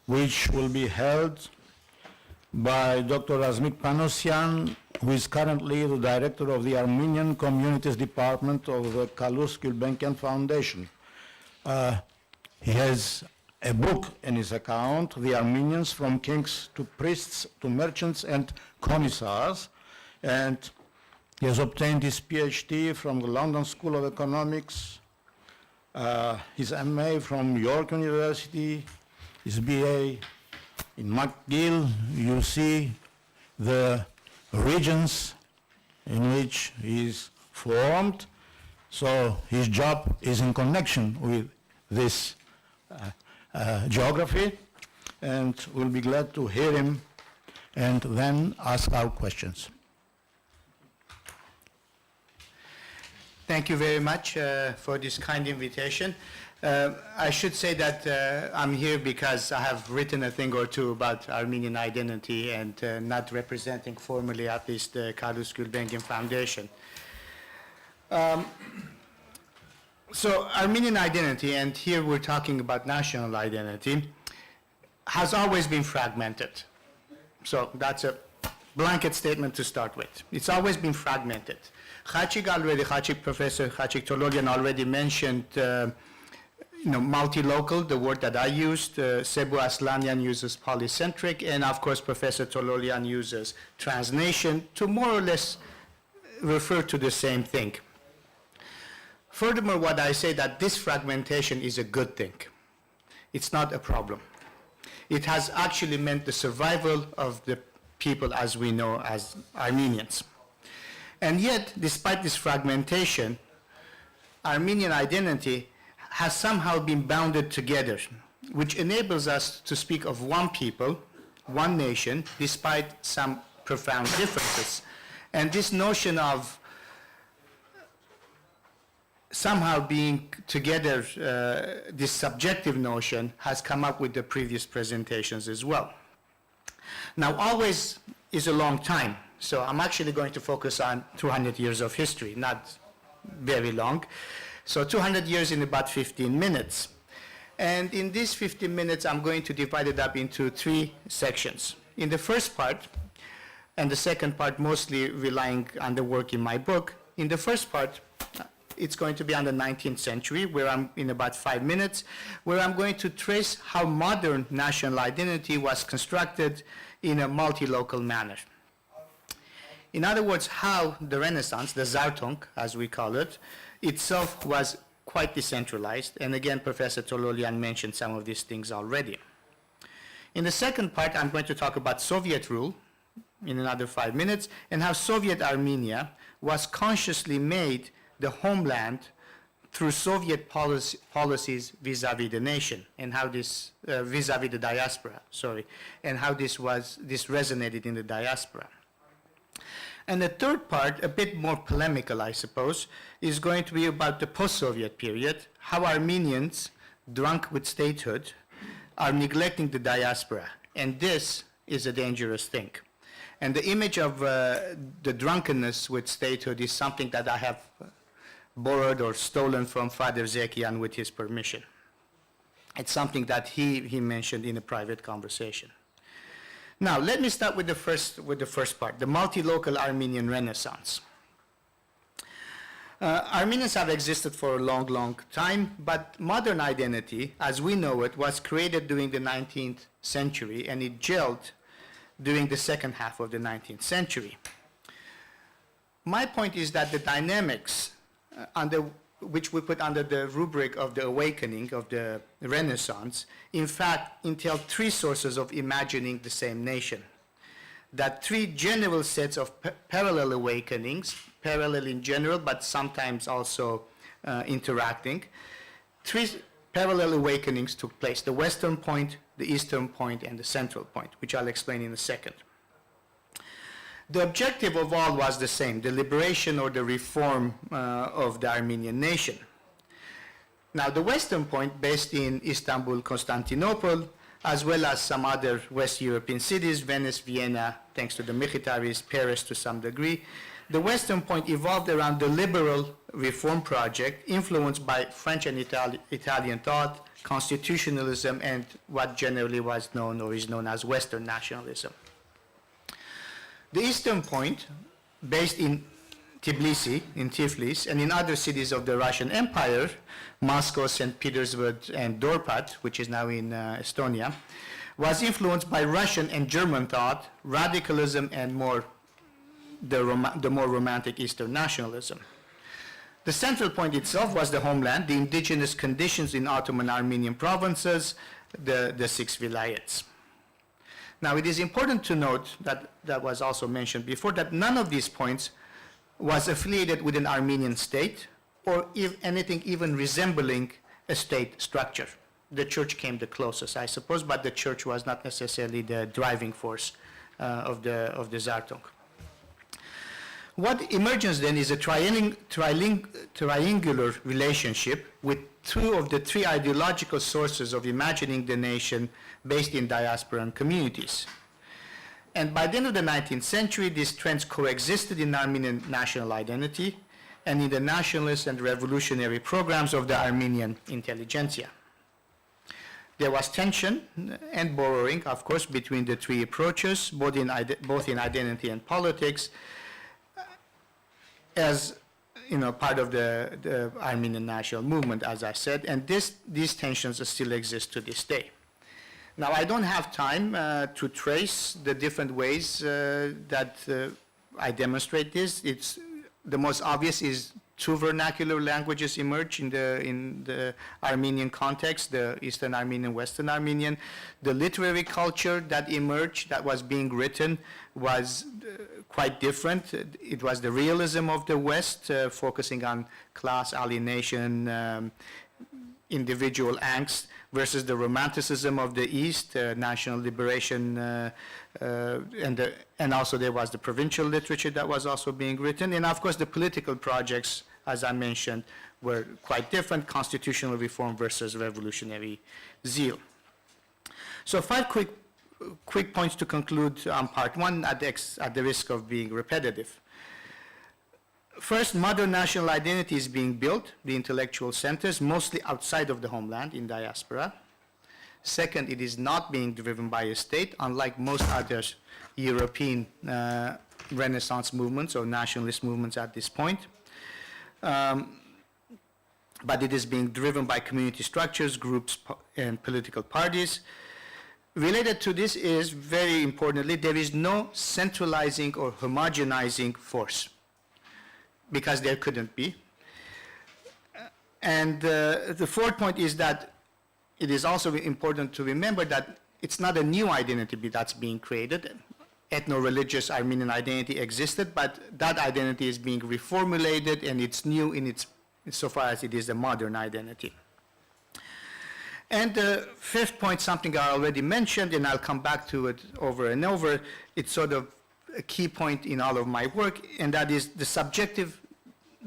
which will be held by Dr. Razmik Panossian, who is currently the director of the Armenian Communities Department of the Kalus Gulbenkian Foundation. He has a book in his account, The Armenians from Kings to Priests to Merchants and Commissars, and he has obtained his PhD from the London School of Economics, his MA from York University, his BA in McGill. You see the regions in which he is formed, so his job is in connection with this geography, and we'll be glad to hear him and then ask our questions. Thank you very much for this kind invitation. I should say that I'm here because I have written a thing or two about Armenian identity and not representing formally at least the Kalus Gulbenkian Foundation. So Armenian identity, and here we're talking about national identity, has always been fragmented. So that's a blanket statement to start with. It's always been fragmented. Professor Khachik Tololian already mentioned multi-local, the word that I used. Sebu Aslanian uses polycentric, and of course Professor Tololian uses transnation to more or less refer to the same thing. Furthermore, what I say that this fragmentation is a good thing. It's not a problem. It has actually meant the survival of the people as we know as Armenians. And yet, despite this fragmentation, Armenian identity has somehow been bounded together, which enables us to speak of one people, one nation, despite some profound differences. And this notion of somehow being together, this subjective notion has come up with the previous presentations as well. Now, always is a long time, so I'm actually going to focus on 200 years of history, not very long. So 200 years in about 15 minutes. And in these 15 minutes, I'm going to divide it up into three sections. In the first part, and the second part mostly relying on the work in my book, in the first part, it's going to be on the 19th century, where I'm in about 5 minutes, where I'm going to trace how modern national identity was constructed in a multi-local manner. In other words, how the Renaissance, the Zartung, as we call it, itself was quite decentralized. And again, Professor Tololian mentioned some of these things already. In the second part, I'm going to talk about Soviet rule in another 5 minutes, and how Soviet Armenia was consciously made the homeland through Soviet policies vis-a-vis the nation, and how this, vis-a-vis the diaspora, sorry, and how this resonated in the diaspora. And the third part, a bit more polemical, I suppose, is going to be about the post-Soviet period, how Armenians, drunk with statehood, are neglecting the diaspora. And this is a dangerous thing. And the image of the drunkenness with statehood is something that I have borrowed or stolen from Father Zekian with his permission. It's something that he mentioned in a private conversation. Now, let me start with the first part, the multi-local Armenian Renaissance. Armenians have existed for a long, long time, but modern identity, as we know it, was created during the 19th century, and it gelled during the second half of the 19th century. My point is that the dynamics which we put under the rubric of the awakening of the Renaissance, in fact, entail three sources of imagining the same nation. That three general sets of parallel awakenings, parallel in general, but sometimes also interacting. Three parallel awakenings took place: the Western point, the Eastern point, and the Central point, which I'll explain in a second. The objective of all was the same, the liberation or the reform of the Armenian nation. Now, the Western point, based in Istanbul, Constantinople, as well as some other West European cities, Venice, Vienna, thanks to the militaries, Paris to some degree. The Western point evolved around the liberal reform project influenced by French and Italian thought, constitutionalism, and what generally was known or is known as Western nationalism. The Eastern point, based in Tbilisi, in Tiflis, and in other cities of the Russian Empire, Moscow, St. Petersburg, and Dorpat, which is now in Estonia, was influenced by Russian and German thought, radicalism, and the more romantic Eastern nationalism. The central point itself was the homeland, the indigenous conditions in Ottoman Armenian provinces, the 6 vilayets. Now, it is important to note that was also mentioned before, that none of these points was affiliated with an Armenian state, or if anything even resembling a state structure. The church came the closest, I suppose, but the church was not necessarily the driving force of the Zartung. What emerges then is a triangular relationship with 2 of the 3 ideological sources of imagining the nation based in diasporan communities. And by the end of the 19th century, these trends coexisted in Armenian national identity and in the nationalist and revolutionary programs of the Armenian intelligentsia. There was tension and borrowing, of course, between the 3 approaches, both in identity and politics, as part of the Armenian national movement, as I said, and these tensions still exist to this day. Now, I don't have time to trace the different ways that I demonstrate this. The most obvious is 2 vernacular languages emerge in the Armenian context, the Eastern Armenian, Western Armenian. The literary culture that emerged, that was being written, was quite different. It was the realism of the West, focusing on class alienation, individual angst, versus the romanticism of the East, national liberation, and also there was the provincial literature that was also being written. And of course, the political projects, as I mentioned, were quite different: constitutional reform versus revolutionary zeal. So 5 quick points to conclude on part 1 at the risk of being repetitive. First, modern national identity is being built, the intellectual centers, mostly outside of the homeland in diaspora. Second, it is not being driven by a state, unlike most other European Renaissance movements or nationalist movements at this point. But it is being driven by community structures, groups, and political parties. Related to this is, very importantly, there is no centralizing or homogenizing force, because there couldn't be. And the 4th point is that it is also important to remember that it's not a new identity that's being created. Ethno-religious Armenian identity existed, but that identity is being reformulated, and it's new insofar as it is a modern identity. And the 5th point, something I already mentioned, and I'll come back to it over and over. It's sort of a key point in all of my work, and that is the subjective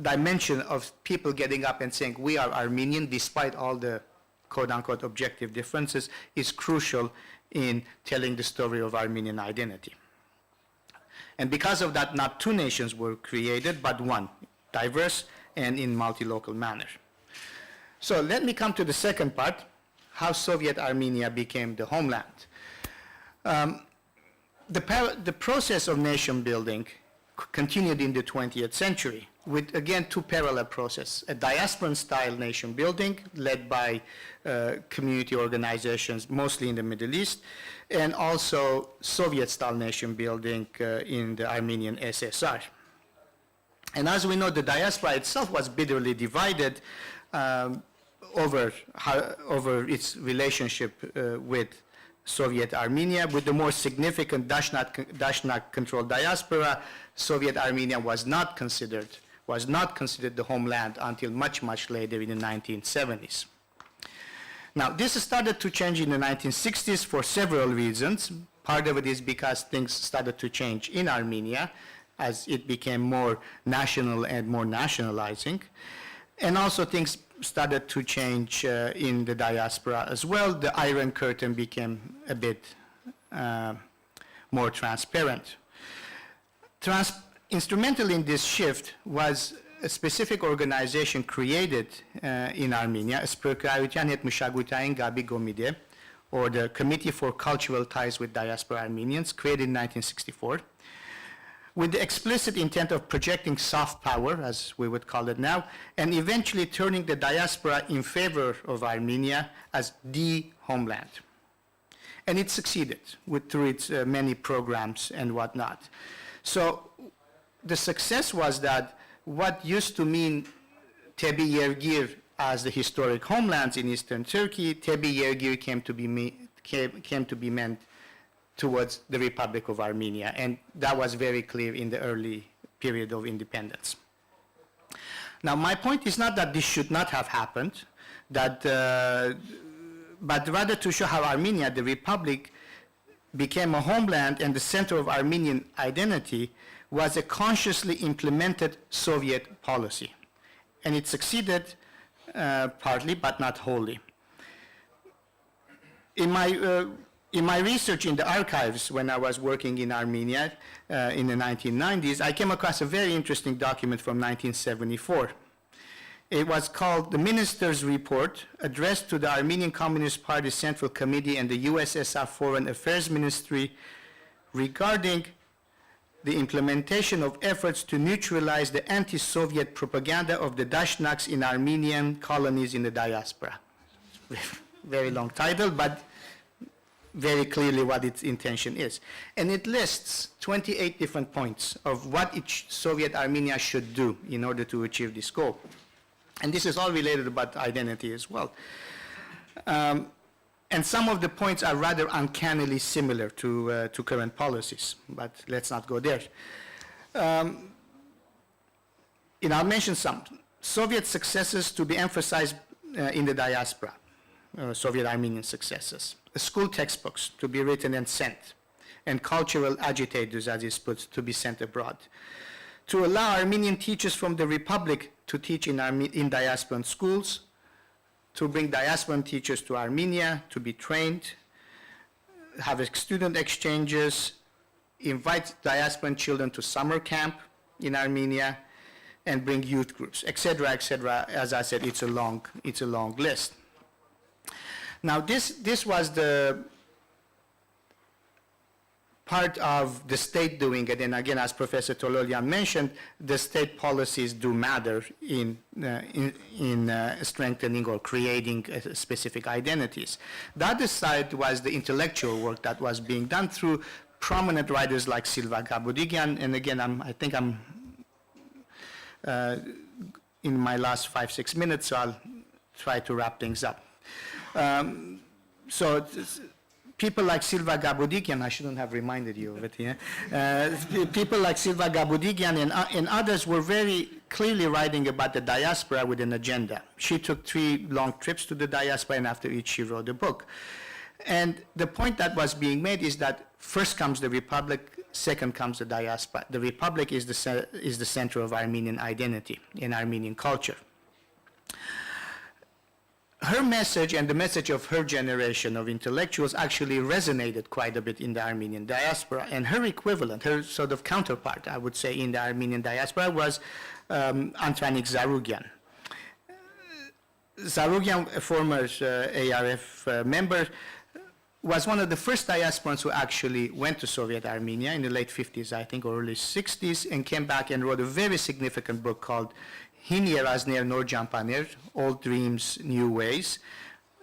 dimension of people getting up and saying, we are Armenian, despite all the quote-unquote objective differences, is crucial in telling the story of Armenian identity. And because of that, not 2 nations were created, but 1, diverse and in multi-local manner. So let me come to the second part, how Soviet Armenia became the homeland. The process of nation building continued in the 20th century with, again, 2 parallel processes: a diasporan-style nation building led by community organizations, mostly in the Middle East, and also Soviet-style nation building in the Armenian SSR. And as we know, the diaspora itself was bitterly divided over its relationship with Soviet Armenia. With the more significant Dashnak-controlled diaspora, Soviet Armenia was not considered the homeland until much, much later in the 1970s. Now, this started to change in the 1960s for several reasons. Part of it is because things started to change in Armenia as it became more national and more nationalizing. And also things started to change in the diaspora as well. The Iron Curtain became a bit more transparent. Instrumental in this shift was a specific organization created in Armenia, or the Committee for Cultural Ties with Diaspora Armenians, created in 1964, with the explicit intent of projecting soft power, as we would call it now, and eventually turning the diaspora in favor of Armenia as the homeland. And it succeeded through its many programs and whatnot. So the success was that what used to mean Tebi Yergir as the historic homelands in eastern Turkey, Tebi Yergir came to be meant towards the Republic of Armenia, and that was very clear in the early period of independence. Now, my point is not that this should not have happened, but rather to show how Armenia, the Republic, became a homeland and the center of Armenian identity was a consciously implemented Soviet policy. And it succeeded partly, but not wholly. In my research in the archives when I was working in Armenia in the 1990s, I came across a very interesting document from 1974. It was called the Minister's Report, addressed to the Armenian Communist Party Central Committee and the USSR Foreign Affairs Ministry regarding the implementation of efforts to neutralize the anti-Soviet propaganda of the Dashnaks in Armenian colonies in the diaspora. Very long title, but very clearly what its intention is. And it lists 28 different points of what each Soviet Armenia should do in order to achieve this goal. And this is all related about identity as well. And some of the points are rather uncannily similar to current policies, but let's not go there. I'll mention some. Soviet successes to be emphasized in the diaspora, Soviet Armenian successes. School textbooks to be written and sent, and cultural agitators, as it's put, to be sent abroad. To allow Armenian teachers from the Republic to teach in diasporan schools, to bring diasporan teachers to Armenia to be trained, have student exchanges, invite diasporan children to summer camp in Armenia, and bring youth groups, etc., etc. As I said, it's a long list. Now, this was the part of the state doing it, and again, as Professor Tololian mentioned, the state policies do matter in strengthening or creating specific identities. The other side was the intellectual work that was being done through prominent writers like Silva Gabudigian, and again, I think I'm in my last 5-6 minutes, so I'll try to wrap things up. So people like Silva Gabudigian, I shouldn't have reminded you of it here. People like Silva Gabudigian and others were very clearly writing about the diaspora with an agenda. She took 3 long trips to the diaspora, and after each she wrote a book. And the point that was being made is that first comes the Republic, second comes the diaspora. The Republic is the center of Armenian identity and Armenian culture. Her message and the message of her generation of intellectuals actually resonated quite a bit in the Armenian diaspora, and her equivalent, her sort of counterpart, I would say, in the Armenian diaspora was Antoine Zarugian. Zarugian, a former ARF member, was one of the first diasporans who actually went to Soviet Armenia in the late 50s, I think, or early 60s, and came back and wrote a very significant book called Hin Yerazner Nor Jampaner, Old Dreams, New Ways.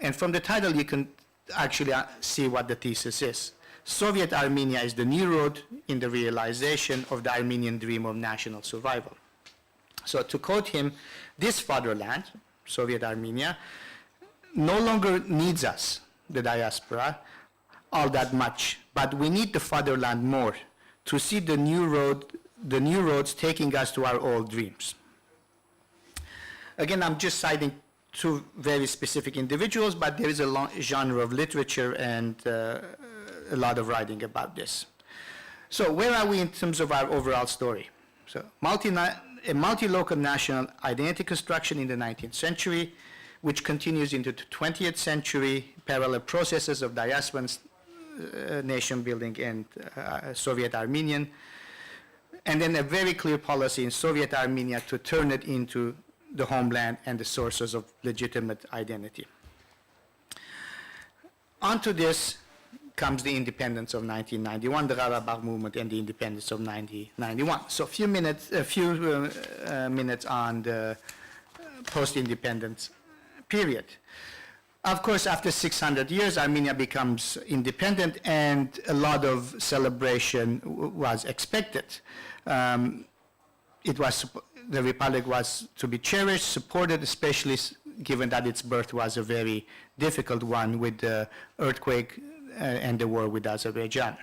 And from the title, you can actually see what the thesis is. Soviet Armenia is the new road in the realization of the Armenian dream of national survival. So to quote him, this fatherland, Soviet Armenia, no longer needs us, the diaspora, all that much, but we need the fatherland more to see the new roads taking us to our old dreams. Again, I'm just citing 2 very specific individuals, but there is a long genre of literature and a lot of writing about this. So where are we in terms of our overall story? So a multi-local national identity construction in the 19th century, which continues into the 20th century, parallel processes of diasporan nation building and Soviet Armenian, and then a very clear policy in Soviet Armenia to turn it into the homeland and the sources of legitimate identity. Onto this comes the independence of 1991, the Karabakh movement, and the independence of 1991. So a few minutes on the post-independence period. Of course, after 600 years, Armenia becomes independent, and a lot of celebration was expected. The republic was to be cherished, supported, especially given that its birth was a very difficult one with the earthquake and the war with Azerbaijan.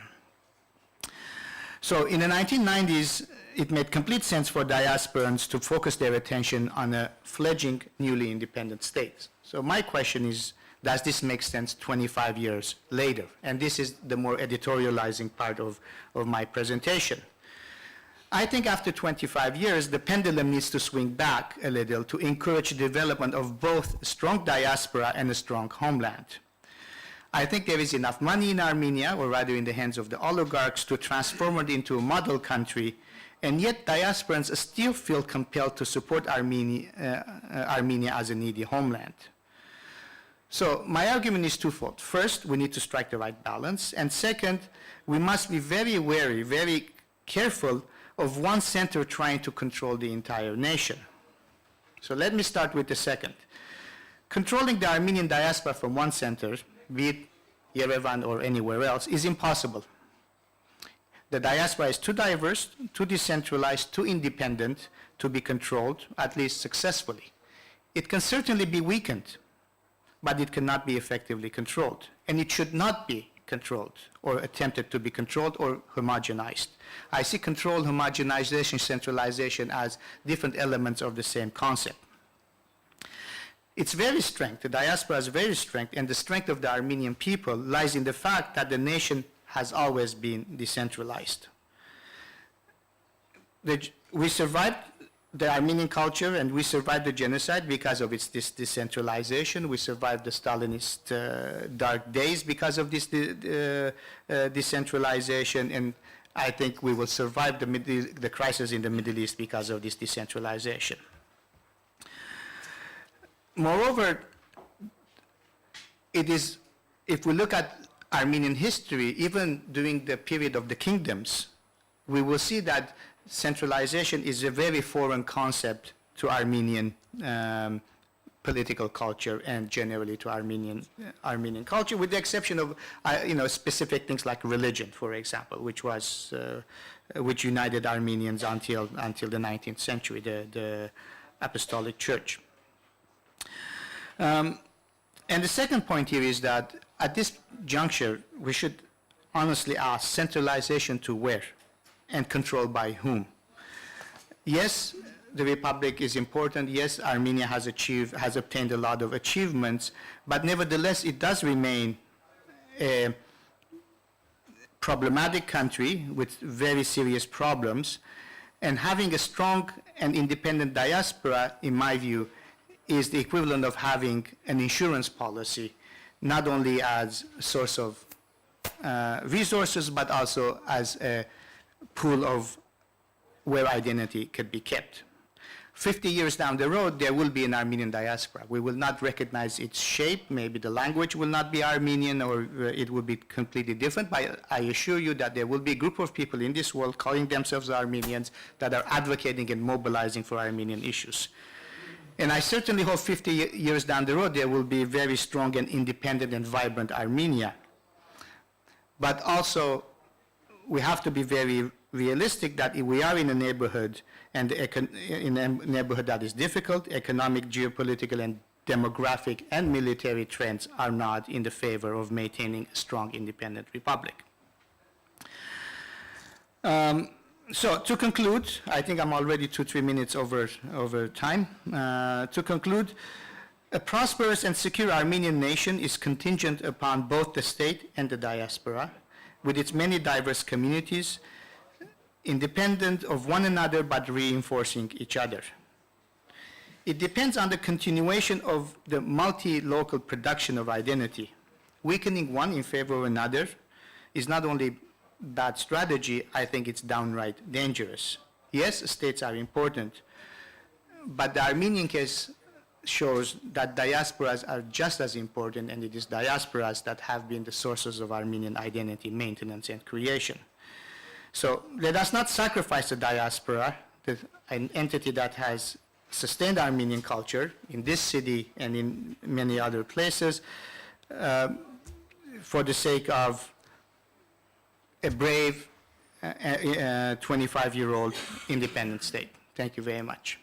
So in the 1990s, it made complete sense for diasporans to focus their attention on a fledgling, newly independent state. So my question is, does this make sense 25 years later? And this is the more editorializing part of my presentation. I think after 25 years, the pendulum needs to swing back a little to encourage the development of both a strong diaspora and a strong homeland. I think there is enough money in Armenia, or rather in the hands of the oligarchs, to transform it into a model country, and yet diasporans still feel compelled to support Armenia as a needy homeland. So my argument is twofold. First, we need to strike the right balance, and second, we must be very wary, very careful of one center trying to control the entire nation. So let me start with the second. Controlling the Armenian diaspora from one center, be it Yerevan or anywhere else, is impossible. The diaspora is too diverse, too decentralized, too independent to be controlled, at least successfully. It can certainly be weakened, but it cannot be effectively controlled. And it should not be controlled or attempted to be controlled or homogenized. I see control, homogenization, centralization as different elements of the same concept. Its very strength, the diaspora's very strength, and the strength of the Armenian people lies in the fact that the nation has always been decentralized. We survived the Armenian culture and we survived the genocide because of its decentralization. We survived the Stalinist dark days because of this decentralization, and I think we will survive the crisis in the Middle East because of this decentralization. Moreover, it is, if we look at Armenian history, even during the period of the kingdoms, we will see that centralization is a very foreign concept to Armenian political culture and generally to Armenian culture, with the exception of specific things like religion, for example, which united Armenians until the 19th century, the Apostolic Church. And the second point here is that at this juncture, we should honestly ask, centralization to where and control by whom? Yes, the Republic is important. Yes, Armenia has obtained a lot of achievements, but nevertheless, it does remain a problematic country with very serious problems, and having a strong and independent diaspora, in my view, is the equivalent of having an insurance policy, not only as a source of resources, but also as a pool of where identity could be kept. 50 years down the road, there will be an Armenian diaspora. We will not recognize its shape. Maybe the language will not be Armenian, or it will be completely different, but I assure you that there will be a group of people in this world calling themselves Armenians that are advocating and mobilizing for Armenian issues. And I certainly hope 50 years down the road, there will be a very strong and independent and vibrant Armenia. But also, we have to be very realistic that if we are in a neighborhood, and in a neighborhood that is difficult, economic, geopolitical, and demographic and military trends are not in the favor of maintaining a strong independent republic. So to conclude, I think I'm already 2-3 minutes over time. To conclude, a prosperous and secure Armenian nation is contingent upon both the state and the diaspora, with its many diverse communities, independent of one another but reinforcing each other. It depends on the continuation of the multi-local production of identity, weakening one in favor of another, is not only bad strategy, I think it's downright dangerous. Yes, states are important, but the Armenian case shows that diasporas are just as important, and it is diasporas that have been the sources of Armenian identity maintenance and creation. So let us not sacrifice the diaspora, an entity that has sustained Armenian culture in this city and in many other places, for the sake of a brave 25-year-old independent state. Thank you very much.